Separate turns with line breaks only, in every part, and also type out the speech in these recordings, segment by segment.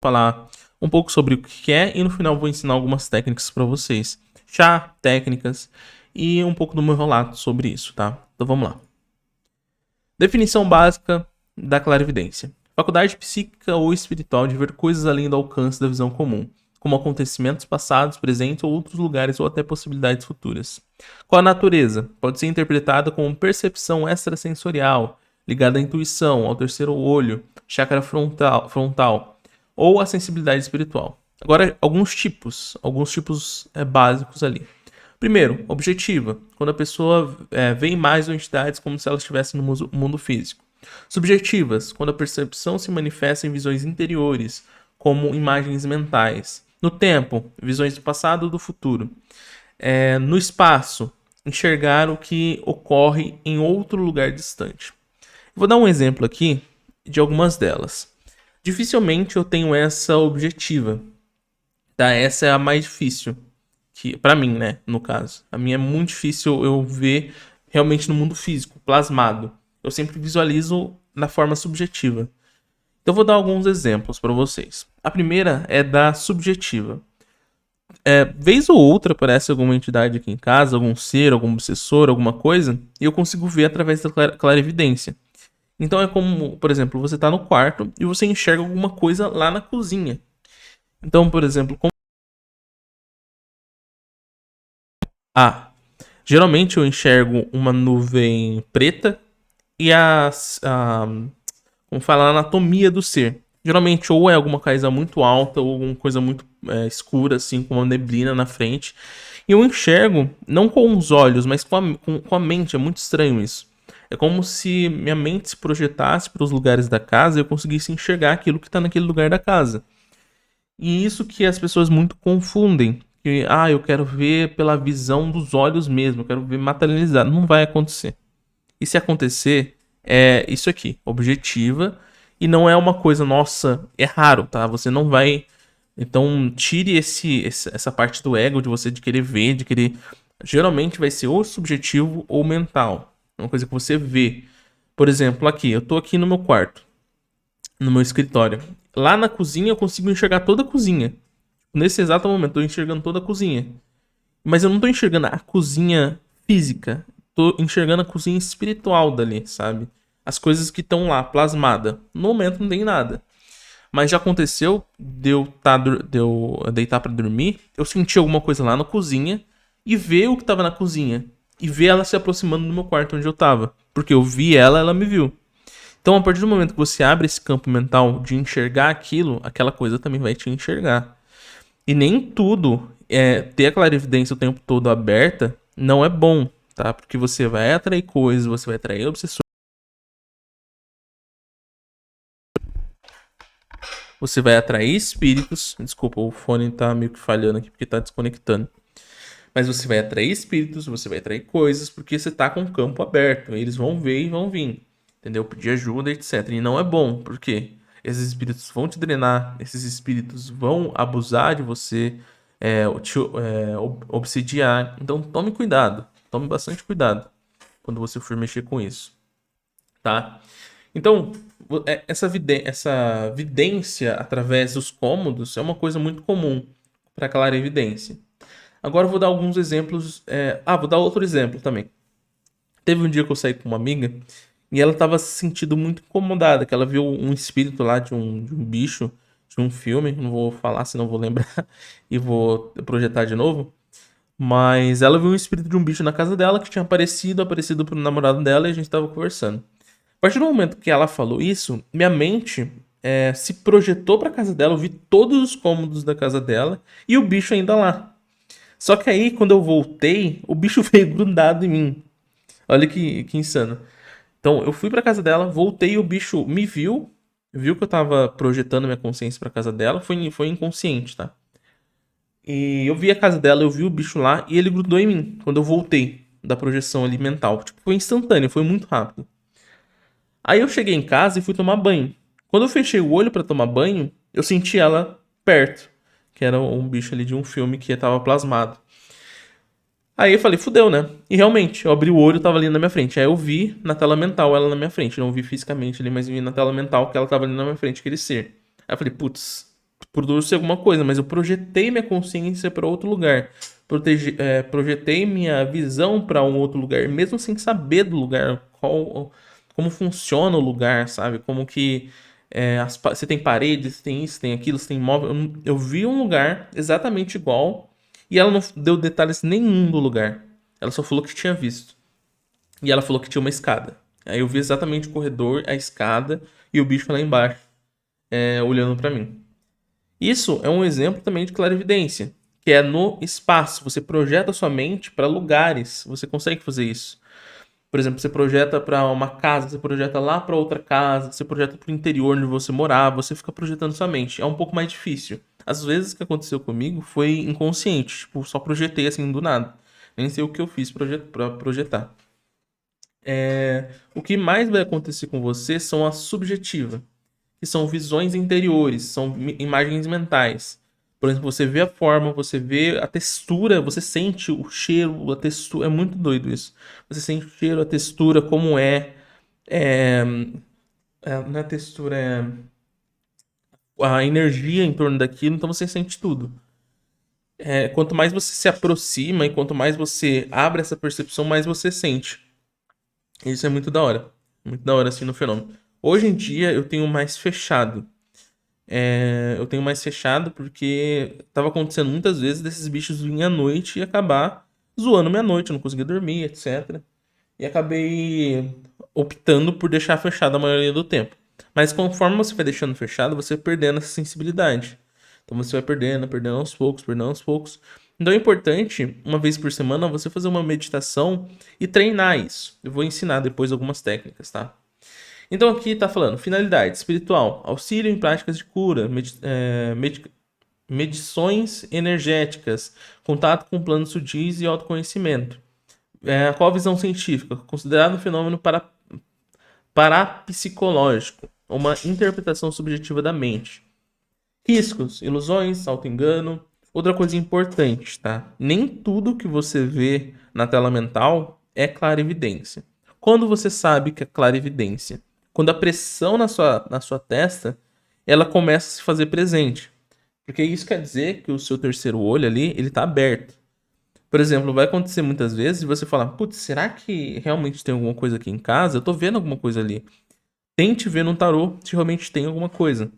falar um pouco sobre o que é e no final vou ensinar algumas técnicas para vocês. Técnicas e um pouco do meu relato sobre isso, tá? Então vamos lá. Definição básica da clarividência. Faculdade psíquica ou espiritual de ver coisas além do alcance da visão comum, como acontecimentos passados, presentes ou outros lugares ou até possibilidades futuras. Qual a natureza? Pode ser interpretada como percepção extrasensorial, ligada à intuição, ao terceiro olho, chakra frontal ou à sensibilidade espiritual. Agora, alguns tipos básicos ali. Primeiro, objetiva, quando a pessoa vê imagens ou entidades como se elas estivessem no mundo físico. Subjetivas, quando a percepção se manifesta em visões interiores, como imagens mentais. No tempo, visões do passado ou do futuro. No espaço, enxergar o que ocorre em outro lugar distante. Vou dar um exemplo aqui de algumas delas. Dificilmente eu tenho essa objetiva, tá? Essa é a mais difícil, que para mim, né, no caso. A minha é muito difícil eu ver realmente no mundo físico, plasmado. Eu sempre visualizo na forma subjetiva. Então eu vou dar alguns exemplos para vocês. A primeira é da subjetiva. Vez ou outra aparece alguma entidade aqui em casa, algum ser, algum obsessor, alguma coisa, e eu consigo ver através da clarividência. Então é como, por exemplo, você tá no quarto e você enxerga alguma coisa lá na cozinha. Então, por exemplo, geralmente eu enxergo uma nuvem preta e como fala, a anatomia do ser. Geralmente ou é alguma coisa muito alta ou alguma coisa muito escura, assim, com uma neblina na frente. E eu enxergo, não com os olhos, mas com a mente. É muito estranho isso. É como se minha mente se projetasse para os lugares da casa e eu conseguisse enxergar aquilo que está naquele lugar da casa. E isso que as pessoas muito confundem. Que, eu quero ver pela visão dos olhos mesmo, eu quero ver materializado. Não vai acontecer. E se acontecer, é isso aqui, objetiva. E não é uma coisa, nossa, é raro, tá? Você não vai. Então, tire essa parte do ego de você de querer ver, de querer. Geralmente vai ser ou subjetivo ou mental. É uma coisa que você vê. Por exemplo, aqui, eu tô aqui no meu quarto, no meu escritório. Lá na cozinha eu consigo enxergar toda a cozinha. Nesse exato momento, eu tô enxergando toda a cozinha. Mas eu não tô enxergando a cozinha física. Tô enxergando a cozinha espiritual dali, sabe? As coisas que estão lá, plasmada. No momento não tem nada. Mas já aconteceu de eu deitar pra dormir, eu senti alguma coisa lá na cozinha e ver o que tava na cozinha. E ver ela se aproximando do meu quarto onde eu tava. Porque eu vi ela, ela me viu. Então, a partir do momento que você abre esse campo mental de enxergar aquilo, aquela coisa também vai te enxergar. E nem tudo ter a clarividência o tempo todo aberta não é bom, tá? Porque você vai atrair coisas, você vai atrair obsessores, você vai atrair espíritos. Desculpa, o fone tá meio que falhando aqui porque tá desconectando. Mas você vai atrair espíritos, você vai atrair coisas porque você tá com o campo aberto. Eles vão ver e vão vir, entendeu? Pedir ajuda, etc. E não é bom, porque esses espíritos vão te drenar, esses espíritos vão abusar de você, obsidiar. Então tome cuidado, tome bastante cuidado quando você for mexer com isso, tá? Então, essa vidência através dos cômodos é uma coisa muito comum para clarividência. Agora eu vou dar alguns exemplos. Vou dar outro exemplo também. Teve um dia que eu saí com uma amiga e ela tava se sentindo muito incomodada, que ela viu um espírito lá de um bicho, de um filme, não vou falar, senão vou lembrar e vou projetar de novo. Mas ela viu um espírito de um bicho na casa dela que tinha aparecido pro namorado dela e a gente tava conversando. A partir do momento que ela falou isso, minha mente se projetou pra casa dela, eu vi todos os cômodos da casa dela e o bicho ainda lá. Só que aí, quando eu voltei, o bicho veio grudado em mim. Olha que insano. Então, eu fui pra casa dela, voltei, o bicho me viu que eu tava projetando minha consciência pra casa dela, foi inconsciente, tá? E eu vi a casa dela, eu vi o bicho lá e ele grudou em mim quando eu voltei da projeção ali mental. Tipo, foi instantâneo, foi muito rápido. Aí eu cheguei em casa e fui tomar banho. Quando eu fechei o olho pra tomar banho, eu senti ela perto, que era um bicho ali de um filme que tava plasmado. Aí eu falei, fudeu, né? E realmente, eu abri o olho e tava ali na minha frente. Aí eu vi na tela mental ela na minha frente. Não vi fisicamente ali, mas vi na tela mental que ela tava ali na minha frente, aquele ser. Aí eu falei, putz. produzir alguma coisa, mas eu projetei minha consciência para outro lugar. Projetei minha visão para um outro lugar, mesmo sem saber do lugar, como funciona o lugar, sabe? Como que você tem paredes, tem isso, tem aquilo, você tem móvel. Eu vi um lugar exatamente igual e ela não deu detalhes nenhum do lugar. Ela só falou que tinha visto. E ela falou que tinha uma escada. Aí eu vi exatamente o corredor, a escada e o bicho lá embaixo, olhando pra mim. Isso é um exemplo também de clarividência, que é no espaço. Você projeta sua mente para lugares. Você consegue fazer isso. Por exemplo, você projeta para uma casa, você projeta lá para outra casa, você projeta para o interior onde você morar, você fica projetando sua mente. É um pouco mais difícil. Às vezes o que aconteceu comigo foi inconsciente, tipo, só projetei assim do nada. Nem sei o que eu fiz para projetar. O que mais vai acontecer com você são as subjetivas, que são visões interiores, são imagens mentais. Por exemplo, você vê a forma, você vê a textura, você sente o cheiro, a textura. É muito doido isso. Você sente o cheiro, a textura, como é. é, não é a textura, é a energia em torno daquilo, então você sente tudo. Quanto mais você se aproxima e quanto mais você abre essa percepção, mais você sente. Isso é muito da hora. Muito da hora, assim, no fenômeno. Hoje em dia, eu tenho mais fechado. Eu tenho mais fechado porque tava acontecendo muitas vezes desses bichos virem à noite e acabar zoando minha noite, eu não conseguia dormir, etc. E acabei optando por deixar fechado a maioria do tempo. Mas conforme você vai deixando fechado, você vai perdendo essa sensibilidade. Então você vai perdendo aos poucos, perdendo aos poucos. Então é importante, uma vez por semana, você fazer uma meditação e treinar isso. Eu vou ensinar depois algumas técnicas, tá? Então aqui tá falando finalidade espiritual, auxílio em práticas de cura, medições energéticas, contato com planos sutis e autoconhecimento. Qual a visão científica? Considerado um fenômeno parapsicológico, uma interpretação subjetiva da mente. Riscos, ilusões, auto-engano. Outra coisa importante, tá? Nem tudo que você vê na tela mental é clarividência. Quando você sabe que é clarividência? Quando a pressão na sua testa, ela começa a se fazer presente. Porque isso quer dizer que o seu terceiro olho ali, ele tá aberto. Por exemplo, vai acontecer muitas vezes você falar, putz, será que realmente tem alguma coisa aqui em casa? Eu tô vendo alguma coisa ali. Tente ver no tarô se realmente tem alguma coisa.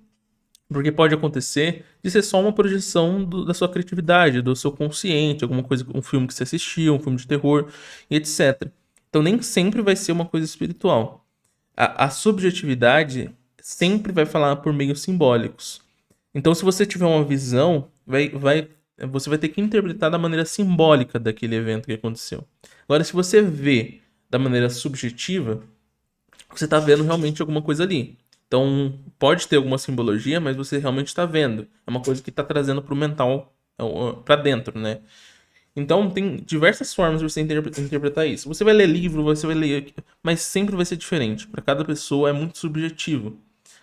Porque pode acontecer de ser só uma projeção da sua criatividade, do seu consciente, alguma coisa, um filme que você assistiu, um filme de terror, e etc. Então nem sempre vai ser uma coisa espiritual. A subjetividade sempre vai falar por meios simbólicos. Então, se você tiver uma visão, você vai ter que interpretar da maneira simbólica daquele evento que aconteceu. Agora, se você vê da maneira subjetiva, você está vendo realmente alguma coisa ali. Então, pode ter alguma simbologia, mas você realmente está vendo. É uma coisa que está trazendo para o mental, para dentro, né? Então, tem diversas formas de você interpretar isso. Você vai ler livro, você vai ler, mas sempre vai ser diferente. Para cada pessoa é muito subjetivo.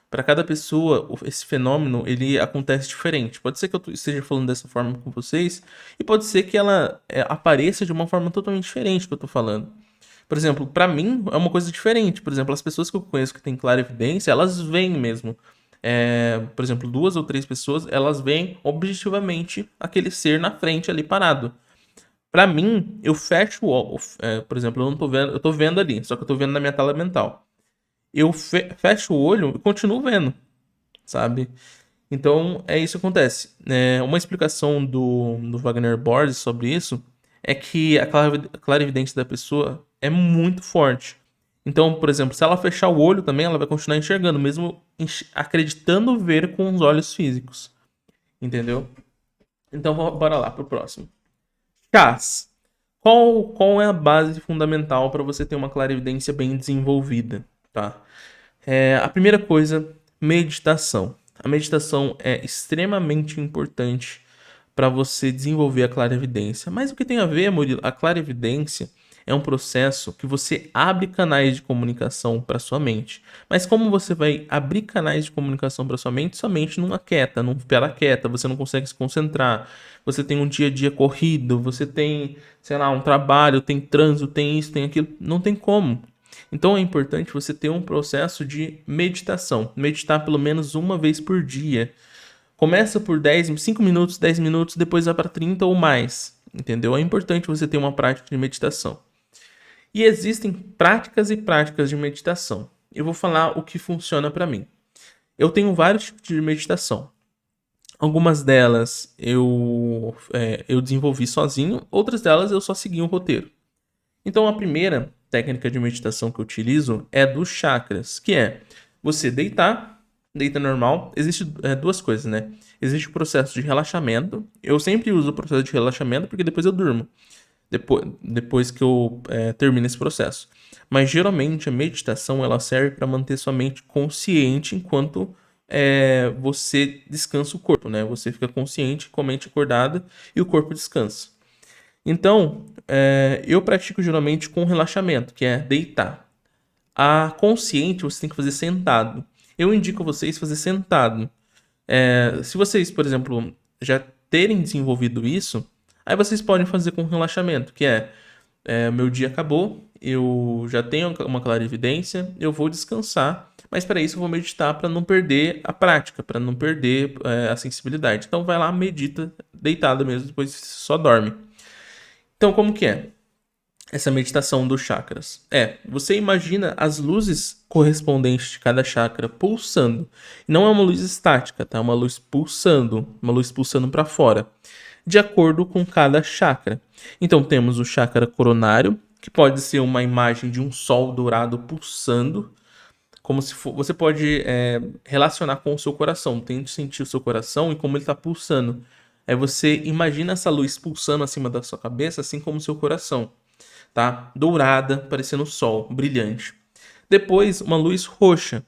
Para cada pessoa, esse fenômeno ele acontece diferente. Pode ser que eu esteja falando dessa forma com vocês, e pode ser que ela apareça de uma forma totalmente diferente que eu tô falando. Por exemplo, para mim é uma coisa diferente. Por exemplo, as pessoas que eu conheço que têm clarividência, elas veem mesmo. Por exemplo, 2 ou 3 pessoas, elas veem objetivamente aquele ser na frente ali parado. Pra mim, eu fecho o olho. Por exemplo, eu não tô vendo, eu tô vendo ali, só que eu tô vendo na minha tela mental. Eu fecho o olho e continuo vendo, sabe? Então, é isso que acontece. Uma explicação do Wagner Borges sobre isso é que a clarividência da pessoa é muito forte. Então, por exemplo, se ela fechar o olho também, ela vai continuar enxergando, mesmo acreditando ver com os olhos físicos. Entendeu? Então, bora lá pro próximo. Chás. Qual é a base fundamental para você ter uma clarividência bem desenvolvida, tá? A primeira coisa, meditação. A meditação é extremamente importante para você desenvolver a clarividência. Mas o que tem a ver, Murilo? A clarividência é um processo que você abre canais de comunicação para sua mente. Mas como você vai abrir canais de comunicação para sua mente não aquieta, não fica quieta, você não consegue se concentrar. Você tem um dia a dia corrido, você tem, sei lá, um trabalho, tem trânsito, tem isso, tem aquilo, não tem como. Então é importante você ter um processo de meditação, meditar pelo menos uma vez por dia. Começa por 5 minutos, 10 minutos, depois vai para 30 ou mais, entendeu? É importante você ter uma prática de meditação. E existem práticas e práticas de meditação. Eu vou falar o que funciona para mim. Eu tenho vários tipos de meditação. Algumas delas eu desenvolvi sozinho, outras delas eu só segui um roteiro. Então a primeira técnica de meditação que eu utilizo é dos chakras, que é você deita normal. Existem duas coisas, né? Existe o processo de relaxamento. Eu sempre uso o processo de relaxamento porque depois eu durmo. Depois que eu termino esse processo. Mas geralmente a meditação ela serve para manter sua mente consciente enquanto você descansa o corpo, né? Você fica consciente com a mente acordada e o corpo descansa. Então, eu pratico geralmente com relaxamento, que é deitar. A consciente você tem que fazer sentado. Eu indico a vocês fazer sentado. Se vocês, por exemplo, já terem desenvolvido isso, aí vocês podem fazer com relaxamento, que meu dia acabou, eu já tenho uma clarividência, eu vou descansar, mas para isso eu vou meditar para não perder a prática, para não perder a sensibilidade. Então vai lá, medita deitado mesmo, depois só dorme. Então como que é essa meditação dos chakras? Você imagina as luzes correspondentes de cada chakra pulsando. Não é uma luz estática, tá? É uma luz pulsando para fora, de acordo com cada chakra. Então temos o chakra coronário, que pode ser uma imagem de um sol dourado pulsando, como se for, você pode relacionar com o seu coração. Tente sentir o seu coração e como ele está pulsando. Aí você imagina essa luz pulsando acima da sua cabeça, assim como o seu coração, tá? Dourada, parecendo o sol, brilhante. Depois, uma luz roxa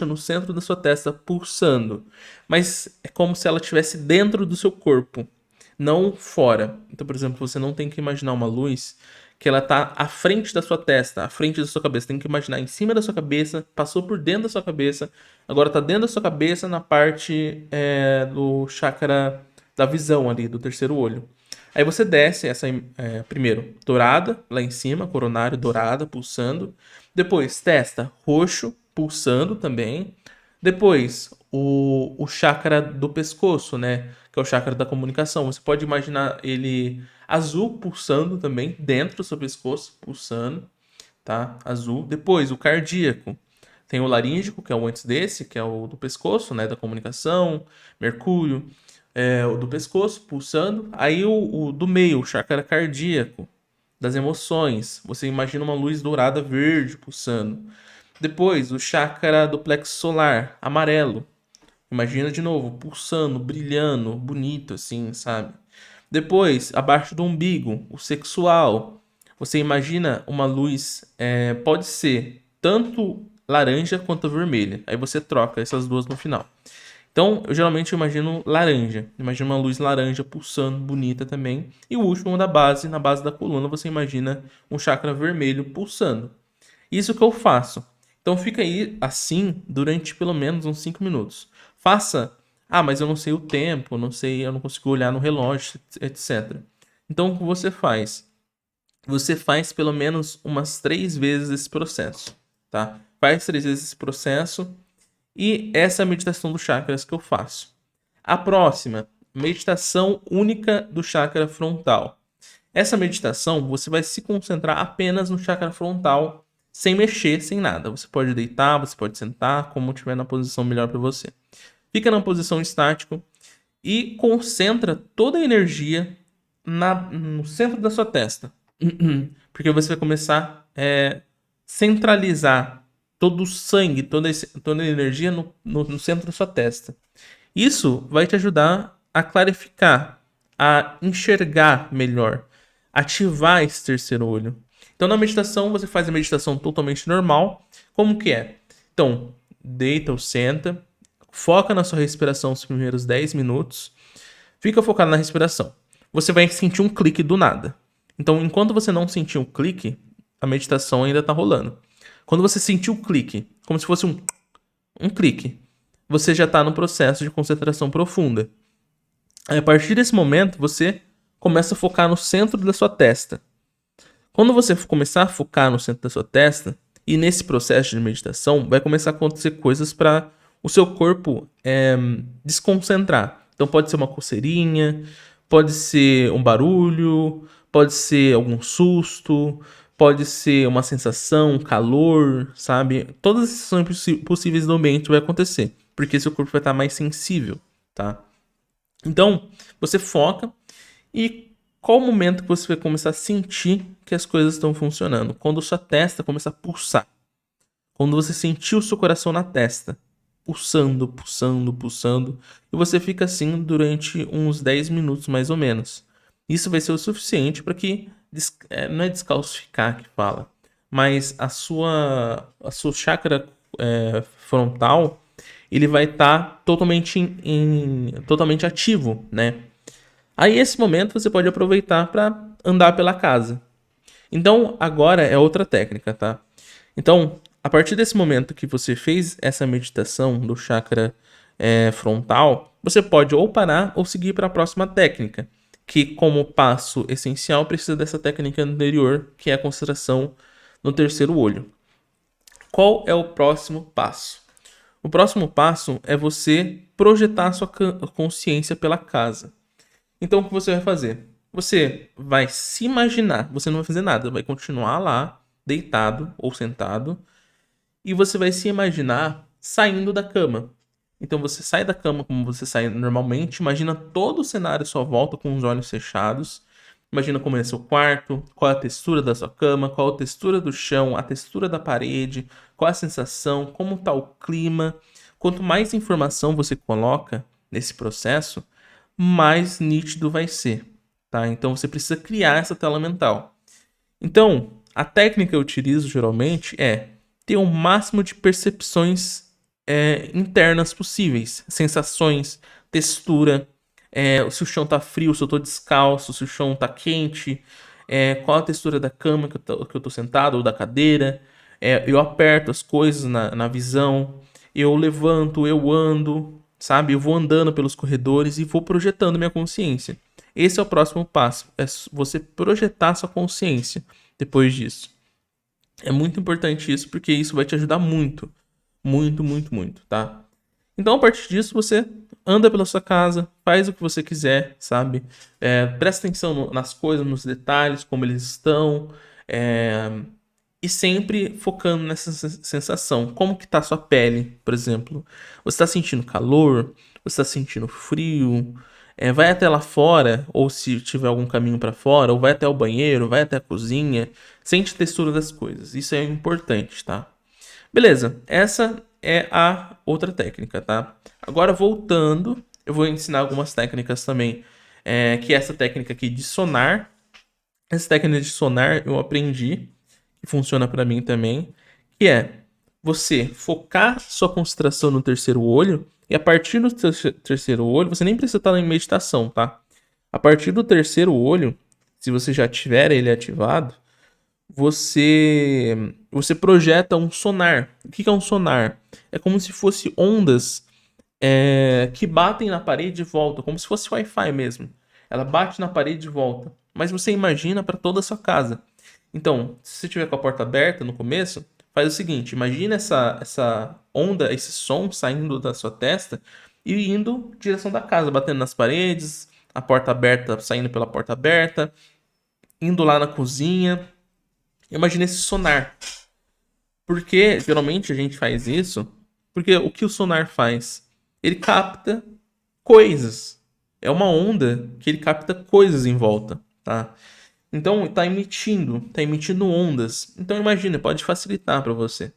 no centro da sua testa pulsando, mas é como se ela estivesse dentro do seu corpo, não fora. Então, por exemplo, você não tem que imaginar uma luz que ela tá à frente da sua testa, à frente da sua cabeça. Tem que imaginar em cima da sua cabeça, passou por dentro da sua cabeça, agora tá dentro da sua cabeça na parte do chakra da visão ali, do terceiro olho. Aí você desce essa, primeiro, dourada, lá em cima, coronário, dourada, pulsando. Depois, testa, roxo, pulsando também. Depois, o chakra do pescoço, né? Que é o chakra da comunicação. Você pode imaginar ele azul, pulsando também, dentro do seu pescoço, pulsando, tá? Azul. Depois, o cardíaco. Tem o laríngico, que é o antes desse, que é o do pescoço, né? Da comunicação, Mercúrio. O do pescoço, pulsando. Aí o do meio, o chakra cardíaco, das emoções. Você imagina uma luz dourada verde pulsando. Depois, o chakra do plexo solar, amarelo. Imagina de novo, pulsando, brilhando, bonito assim, sabe? Depois, abaixo do umbigo, o sexual. Você imagina uma luz, pode ser tanto laranja quanto vermelha. Aí você troca essas duas no final. Então, eu geralmente imagino laranja. Imagina uma luz laranja pulsando, bonita também. E o último da base, na base da coluna, você imagina um chakra vermelho pulsando. Isso que eu faço. Então fica aí assim durante pelo menos uns 5 minutos. Faça. Ah, mas eu não sei o tempo, não sei, eu não consigo olhar no relógio, etc. Então o que você faz? Você faz pelo menos umas 3 vezes esse processo, tá? Faz 3 vezes esse processo e essa é a meditação dos chakras que eu faço. A próxima, meditação única do chakra frontal. Essa meditação, você vai se concentrar apenas no chakra frontal, sem mexer, sem nada. Você pode deitar, você pode sentar, como estiver na posição melhor para você. Fica na posição estática e concentra toda a energia no centro da sua testa. Porque você vai começar a centralizar todo o sangue, toda a energia no centro da sua testa. Isso vai te ajudar a clarificar, a enxergar melhor, ativar esse terceiro olho. Então, na meditação, você faz a meditação totalmente normal. Como que é? Então, deita ou senta, foca na sua respiração os primeiros 10 minutos, fica focado na respiração. Você vai sentir um clique do nada. Então, enquanto você não sentir um clique, a meditação ainda está rolando. Quando você sentir o clique, como se fosse um clique, você já está no processo de concentração profunda. Aí, a partir desse momento, você começa a focar no centro da sua testa. Quando você começar a focar no centro da sua testa, e nesse processo de meditação, vai começar a acontecer coisas para o seu corpo desconcentrar. Então pode ser uma coceirinha, pode ser um barulho, pode ser algum susto, pode ser uma sensação, um calor, sabe? Todas as sensações possíveis do ambiente vai acontecer, porque seu corpo vai estar mais sensível, tá? Então, você foca e qual o momento que você vai começar a sentir que as coisas estão funcionando? Quando sua testa começa a pulsar. Quando você sentir o seu coração na testa, pulsando, pulsando, pulsando, e você fica assim durante uns 10 minutos mais ou menos. Isso vai ser o suficiente para que, não é descalcificar que fala, mas a sua chakra frontal, ele vai estar totalmente ativo, né? Aí esse momento você pode aproveitar para andar pela casa. Então agora é outra técnica, tá? Então, a partir desse momento que você fez essa meditação do chakra frontal, você pode ou parar ou seguir para a próxima técnica, que como passo essencial precisa dessa técnica anterior, que é a concentração no terceiro olho. Qual é o próximo passo? O próximo passo é você projetar sua consciência pela casa. Então, o que você vai fazer? Você vai se imaginar, você não vai fazer nada, vai continuar lá, deitado ou sentado, e você vai se imaginar saindo da cama. Então, você sai da cama como você sai normalmente, imagina todo o cenário à sua volta com os olhos fechados, imagina como é seu quarto, qual é a textura da sua cama, qual a textura do chão, a textura da parede, qual a sensação, como está o clima. Quanto mais informação você coloca nesse processo, mais nítido vai ser, tá? Então você precisa criar essa tela mental. Então, a técnica que eu utilizo geralmente é ter o máximo de percepções internas possíveis, sensações, textura, se o chão tá frio, se eu tô descalço, se o chão tá quente, qual a textura da cama que eu tô sentado ou da cadeira, eu aperto as coisas na visão, eu levanto, eu ando, sabe? Eu vou andando pelos corredores e vou projetando minha consciência. Esse é o próximo passo, é você projetar sua consciência depois disso. É muito importante isso, porque isso vai te ajudar muito, muito, muito, muito, tá? Então, a partir disso, você anda pela sua casa, faz o que você quiser, sabe? Presta atenção nas coisas, nos detalhes, como eles estão, e sempre focando nessa sensação. Como que tá a sua pele, por exemplo? Você está sentindo calor? Você está sentindo frio? Vai até lá fora, ou se tiver algum caminho para fora, ou vai até o banheiro, vai até a cozinha. Sente a textura das coisas. Isso é importante, tá? Beleza, essa é a outra técnica, tá? Agora voltando, eu vou ensinar algumas técnicas também, que é essa técnica aqui de sonar. Essa técnica de sonar eu aprendi, que funciona para mim também, que é você focar sua concentração no terceiro olho, e a partir do terceiro olho, você nem precisa estar em meditação, tá? A partir do terceiro olho, se você já tiver ele ativado, você projeta um sonar. O que é um sonar? É como se fosse ondas que batem na parede e voltam, como se fosse Wi-Fi mesmo. Ela bate na parede e volta. Mas você imagina para toda a sua casa. Então, se você tiver com a porta aberta no começo, faz o seguinte: imagina essa onda, esse som saindo da sua testa e indo em direção da casa, batendo nas paredes, a porta aberta, saindo pela porta aberta, indo lá na cozinha. Imagina esse sonar. Porque geralmente a gente faz isso, porque o que o sonar faz? Ele capta coisas. É uma onda que ele capta coisas em volta, tá? Então tá emitindo ondas. Então imagina, pode facilitar para você.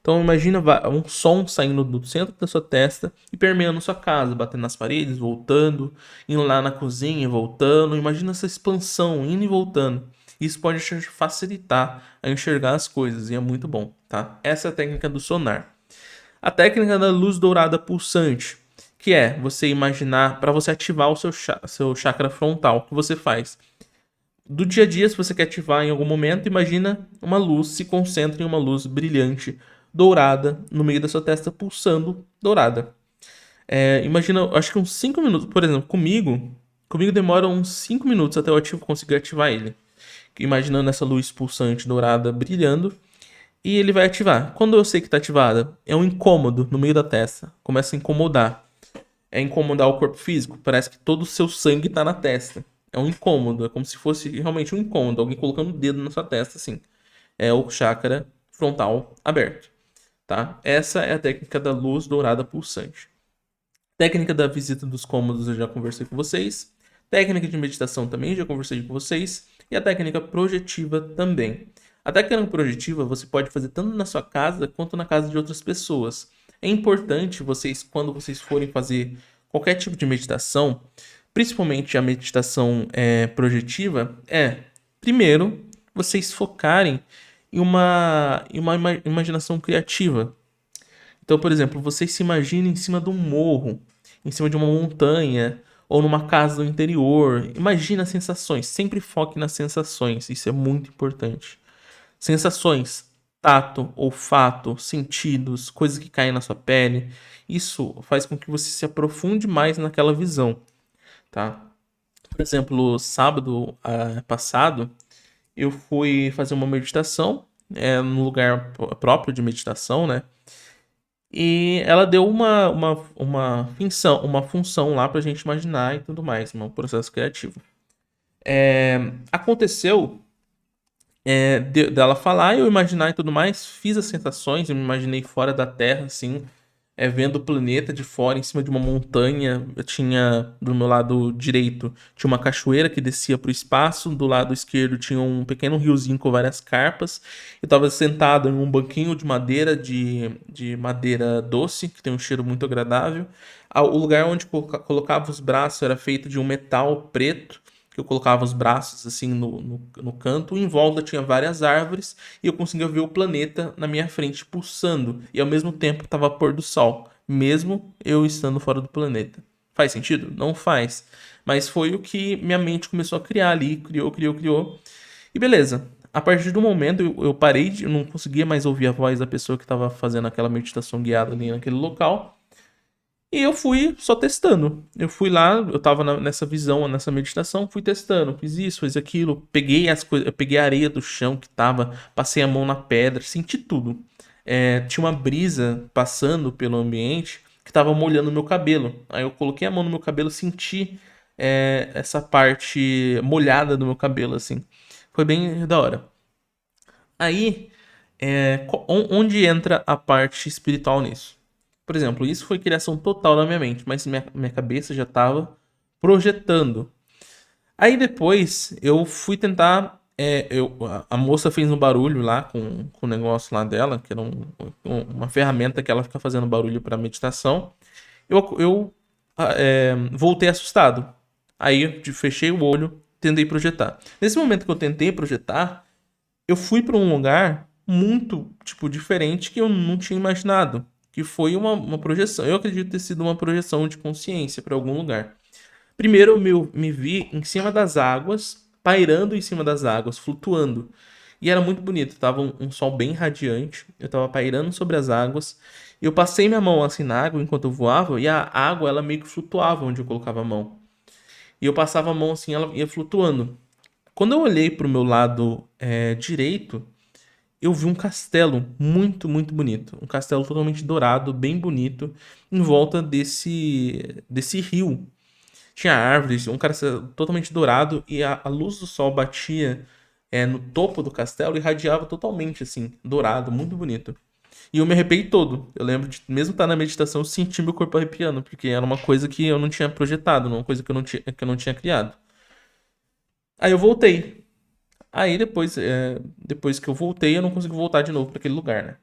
Então imagina um som saindo do centro da sua testa e permeando sua casa, batendo nas paredes, voltando, indo lá na cozinha, voltando. Imagina essa expansão indo e voltando. Isso pode te facilitar a enxergar as coisas e é muito bom, tá? Essa é a técnica do sonar. A técnica da luz dourada pulsante, que é você imaginar, para você ativar o seu chakra frontal, o que você faz? Do dia a dia, se você quer ativar em algum momento, imagina uma luz, se concentra em uma luz brilhante, dourada, no meio da sua testa, pulsando dourada. Imagina, acho que uns 5 minutos, por exemplo, comigo demora uns 5 minutos até eu conseguir ativar ele. Imaginando essa luz pulsante dourada brilhando. e ele vai ativar. Quando eu sei que tá ativada, é um incômodo no meio da testa. Começa a incomodar. É incomodar o corpo físico. Parece que todo o seu sangue tá na testa. É um incômodo. É como se fosse realmente um incômodo. Alguém colocando o dedo na sua testa, assim. É o chakra frontal aberto, tá? Essa é a técnica da luz dourada pulsante. Técnica da visita dos cômodos eu já conversei com vocês. Técnica de meditação também já conversei com vocês. E a técnica projetiva também. A técnica projetiva você pode fazer tanto na sua casa quanto na casa de outras pessoas. É importante vocês, quando vocês forem fazer qualquer tipo de meditação, principalmente a meditação projetiva, primeiro, vocês focarem em uma imaginação criativa. Então, por exemplo, vocês se imaginem em cima de um morro, em cima de uma montanha, ou numa casa do interior. Imagina as sensações, sempre foque nas sensações, isso é muito importante. Sensações, tato, olfato, sentidos, coisas que caem na sua pele. Isso faz com que você se aprofunde mais naquela visão, tá? Por exemplo, sábado passado, eu fui fazer uma meditação, num lugar próprio de meditação, né? E ela deu uma função lá pra gente imaginar e tudo mais, um processo criativo. Aconteceu dela falar, eu imaginar e tudo mais, fiz as sensações, eu me imaginei fora da Terra, assim, vendo o planeta de fora, em cima de uma montanha. Eu tinha, do meu lado direito, tinha uma cachoeira que descia para o espaço, do lado esquerdo tinha um pequeno riozinho com várias carpas. Eu estava sentado em um banquinho de madeira, de madeira doce, que tem um cheiro muito agradável. O lugar onde colocava os braços era feito de um metal preto, que eu colocava os braços assim no canto. Em volta tinha várias árvores e eu conseguia ver o planeta na minha frente pulsando. E ao mesmo tempo estava pôr do sol, mesmo eu estando fora do planeta. Faz sentido? Não faz. Mas foi o que minha mente começou a criar ali. Criou, criou, criou. E beleza. A partir do momento eu parei eu não conseguia mais ouvir a voz da pessoa que estava fazendo aquela meditação guiada ali naquele local. E eu fui só testando. Eu fui lá, eu tava nessa visão, nessa meditação, fui testando. Fiz isso, fiz aquilo. Peguei as coisas, eu peguei a areia do chão que tava, passei a mão na pedra, senti tudo. Tinha uma brisa passando pelo ambiente que tava molhando meu cabelo. Aí eu coloquei a mão no meu cabelo, senti essa parte molhada do meu cabelo, assim. Foi bem da hora. Aí, onde entra a parte espiritual nisso? Por exemplo, isso foi criação total na minha mente, mas minha cabeça já estava projetando. Aí depois eu fui tentar. A moça fez um barulho lá com o negócio lá dela, que era uma ferramenta que ela fica fazendo barulho para meditação. Eu voltei assustado. Aí eu fechei o olho, tentei projetar. Nesse momento que eu tentei projetar, eu fui para um lugar muito, tipo, diferente que eu não tinha imaginado. Que foi uma projeção. Eu acredito ter sido uma projeção de consciência para algum lugar. Primeiro eu me vi em cima das águas, pairando em cima das águas, flutuando. E era muito bonito. Tava um sol bem radiante. Eu tava pairando sobre as águas. Eu passei minha mão assim na água enquanto eu voava. E a água, ela meio que flutuava onde eu colocava a mão. E eu passava a mão assim, ela ia flutuando. Quando eu olhei pro meu lado direito, eu vi um castelo muito, muito bonito. Um castelo totalmente dourado, bem bonito, em volta desse rio. Tinha árvores, um castelo totalmente dourado e a luz do sol batia no topo do castelo e irradiava totalmente, assim, dourado, muito bonito. E eu me arrepiei todo. Eu lembro de, mesmo estar na meditação, eu senti meu corpo arrepiando, porque era uma coisa que eu não tinha projetado, uma coisa que eu não tinha criado. Aí eu voltei. Aí depois que eu voltei, eu não consegui voltar de novo para aquele lugar, né?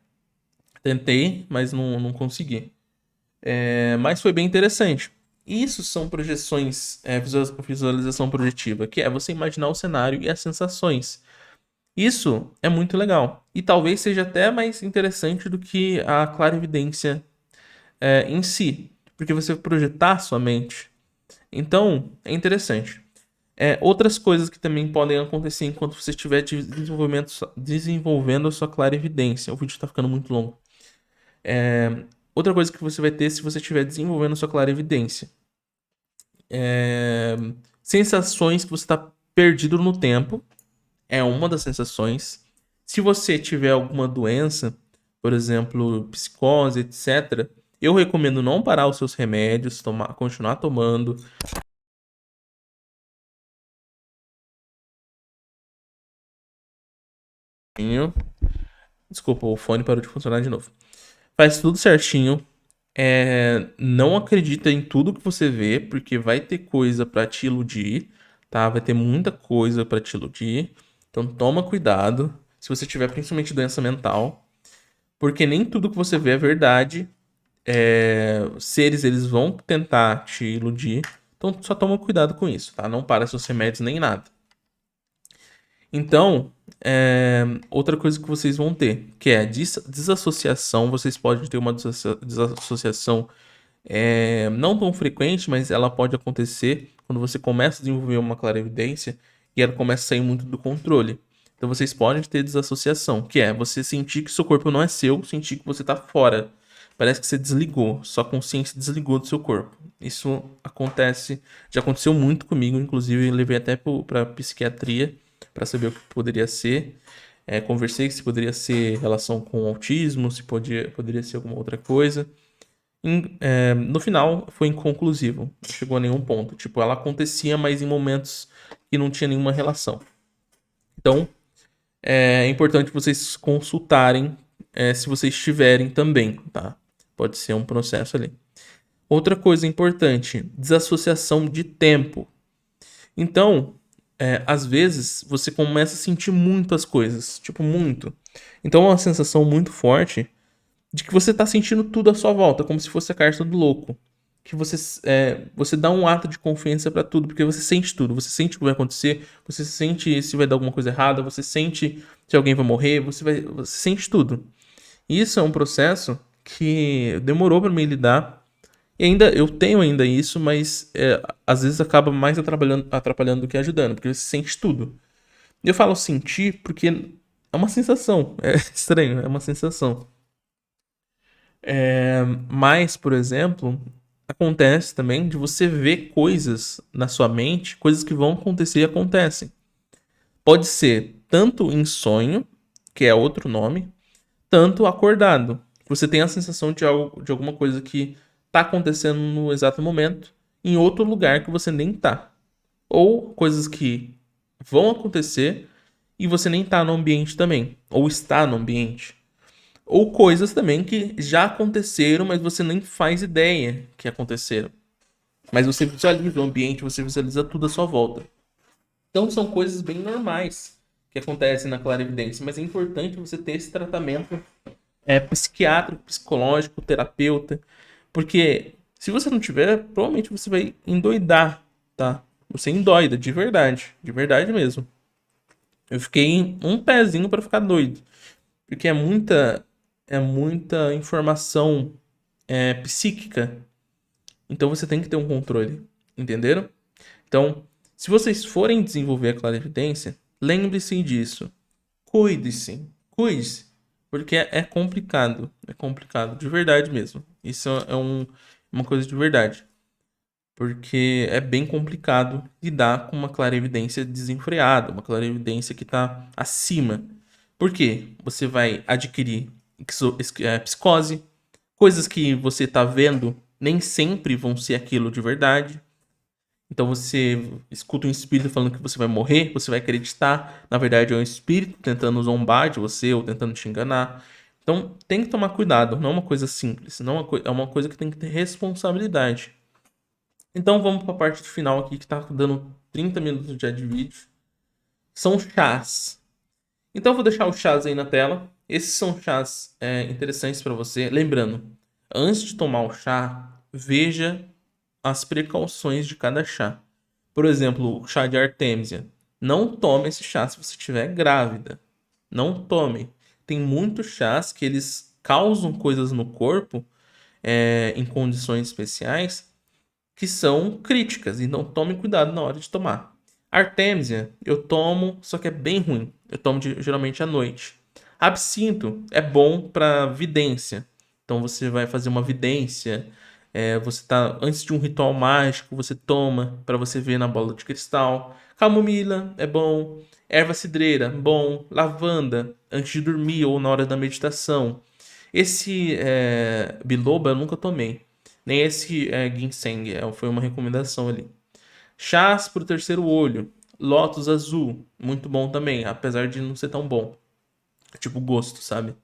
Tentei, mas não consegui. Mas foi bem interessante. Isso são projeções, visualização projetiva, que é você imaginar o cenário e as sensações. Isso é muito legal. E talvez seja até mais interessante do que a clarividência em si, porque você vai projetar sua mente. Então, é interessante. Outras coisas que também podem acontecer enquanto você estiver desenvolvendo a sua clarividência. O vídeo está ficando muito longo. Outra coisa que você vai ter se você estiver desenvolvendo a sua clarividência. Sensações que você está perdido no tempo. É uma das sensações. Se você tiver alguma doença, por exemplo, psicose, etc., eu recomendo não parar os seus remédios, continuar tomando. Desculpa, o fone parou de funcionar de novo. Faz tudo certinho. Não acredita em tudo que você vê, porque vai ter coisa pra te iludir, tá? Vai ter muita coisa pra te iludir. Então toma cuidado. Se você tiver principalmente doença mental, porque nem tudo que você vê é verdade. Os seres, eles vão tentar te iludir. Então só toma cuidado com isso, tá? Não para seus remédios nem nada. Então, outra coisa que vocês vão ter, que é desassociação. Vocês podem ter uma desassociação não tão frequente, mas ela pode acontecer quando você começa a desenvolver uma clarividência e ela começa a sair muito do controle. Então vocês podem ter desassociação, que é você sentir que seu corpo não é seu, sentir que você está fora. Parece que você desligou, sua consciência desligou do seu corpo. Isso acontece, já aconteceu muito comigo, inclusive eu levei até para psiquiatria para saber o que poderia ser. Conversei se poderia ser relação com autismo, se poderia ser alguma outra coisa. No final, foi inconclusivo. Não chegou a nenhum ponto. Tipo, ela acontecia, mas em momentos que não tinha nenhuma relação. Então, é importante vocês consultarem se vocês tiverem também, tá? Pode ser um processo ali. Outra coisa importante, desassociação de tempo. Então, às vezes, você começa a sentir muitas coisas, tipo, muito. Então, é uma sensação muito forte de que você tá sentindo tudo à sua volta, como se fosse a carta do louco. Que você dá um ato de confiança pra tudo, porque você sente tudo. Você sente o que vai acontecer, você sente se vai dar alguma coisa errada, você sente se alguém vai morrer, você sente tudo. Isso é um processo que demorou pra mim lidar. E ainda eu tenho ainda isso, mas às vezes acaba mais atrapalhando do que ajudando, porque você sente tudo. E eu falo sentir porque é uma sensação. É estranho, é uma sensação. Mas, por exemplo, acontece também de você ver coisas na sua mente, coisas que vão acontecer e acontecem. Pode ser tanto em sonho, que é outro nome, tanto acordado. Você tem a sensação de algo, de alguma coisa que tá acontecendo no exato momento, em outro lugar que você nem tá. Ou coisas que vão acontecer e você nem tá no ambiente também, ou está no ambiente. Ou coisas também que já aconteceram, mas você nem faz ideia que aconteceram. Mas você visualiza o ambiente, você visualiza tudo à sua volta. Então são coisas bem normais que acontecem na clarividência, mas é importante você ter esse tratamento psiquiátrico, psicológico, terapeuta, porque se você não tiver, provavelmente você vai endoidar, tá? Você endoida, de verdade mesmo. Eu fiquei um pezinho para ficar doido, porque é muita informação psíquica. Então você tem que ter um controle. Entenderam? Então, se vocês forem desenvolver a clarividência, lembre-se disso. Cuide-se. Cuide-se. Porque é complicado. É complicado. De verdade mesmo. Isso é uma coisa de verdade. Porque é bem complicado lidar com uma clarividência desenfreada, uma clarividência que está acima. Por quê? Você vai adquirir psicose, coisas que você está vendo nem sempre vão ser aquilo de verdade. Então você escuta um espírito falando que você vai morrer, você vai acreditar, na verdade é um espírito tentando zombar de você ou tentando te enganar. Então tem que tomar cuidado, não é uma coisa simples, não é uma coisa que tem que ter responsabilidade. Então vamos para a parte final aqui que tá dando 30 minutos já de vídeo. São chás. Então eu vou deixar os chás aí na tela. Esses são chás interessantes para você. Lembrando, antes de tomar o chá, veja as precauções de cada chá. Por exemplo, o chá de artemisia. Não tome esse chá se você estiver grávida. Não tome. Tem muitos chás que eles causam coisas no corpo em condições especiais que são críticas, então tome cuidado na hora de tomar. Artemisia, eu tomo, só que é bem ruim. Eu tomo geralmente à noite. Absinto é bom para vidência. Então você vai fazer uma vidência, você tá antes de um ritual mágico, você toma para você ver na bola de cristal. Camomila é bom. Erva cidreira, bom. Lavanda, antes de dormir ou na hora da meditação. Esse biloba eu nunca tomei. Nem esse ginseng, foi uma recomendação ali. Chás pro terceiro olho. Lótus azul, muito bom também, apesar de não ser tão bom. Tipo gosto, sabe?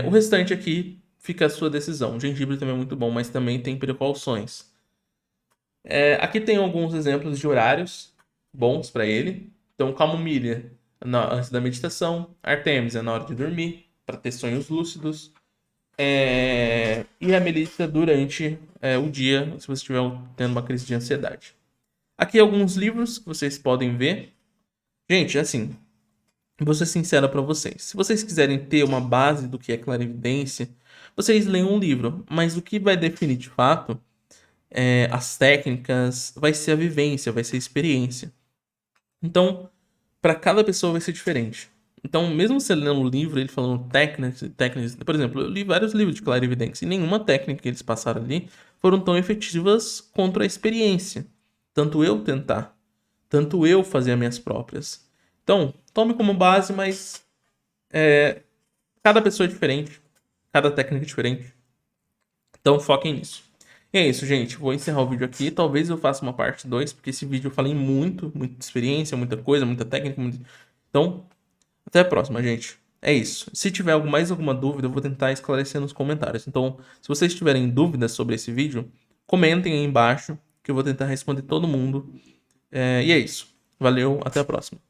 O restante aqui fica a sua decisão. O gengibre também é muito bom, mas também tem precauções. Aqui tem alguns exemplos de horários bons para ele. Então, camomilha antes da meditação, artemisia na hora de dormir, para ter sonhos lúcidos, e a melissa durante o dia, se você estiver tendo uma crise de ansiedade. Aqui alguns livros que vocês podem ver. Gente, assim, vou ser sincero para vocês. Se vocês quiserem ter uma base do que é clarividência, vocês leiam um livro. Mas o que vai definir de fato as técnicas vai ser a vivência, vai ser a experiência. Então, para cada pessoa vai ser diferente. Então, mesmo você lendo um livro, ele falando técnicas, por exemplo, eu li vários livros de clarividência e nenhuma técnica que eles passaram ali foram tão efetivas contra a experiência. Tanto eu tentar, tanto eu fazer as minhas próprias. Então, tome como base, mas cada pessoa é diferente, cada técnica é diferente. Então, foquem nisso. E é isso, gente. Vou encerrar o vídeo aqui. Talvez eu faça uma parte 2, porque esse vídeo eu falei muita experiência, muita coisa, muita técnica. Então, até a próxima, gente. É isso. Se tiver mais alguma dúvida, eu vou tentar esclarecer nos comentários. Então, se vocês tiverem dúvidas sobre esse vídeo, comentem aí embaixo, que eu vou tentar responder todo mundo. E é isso. Valeu, até a próxima.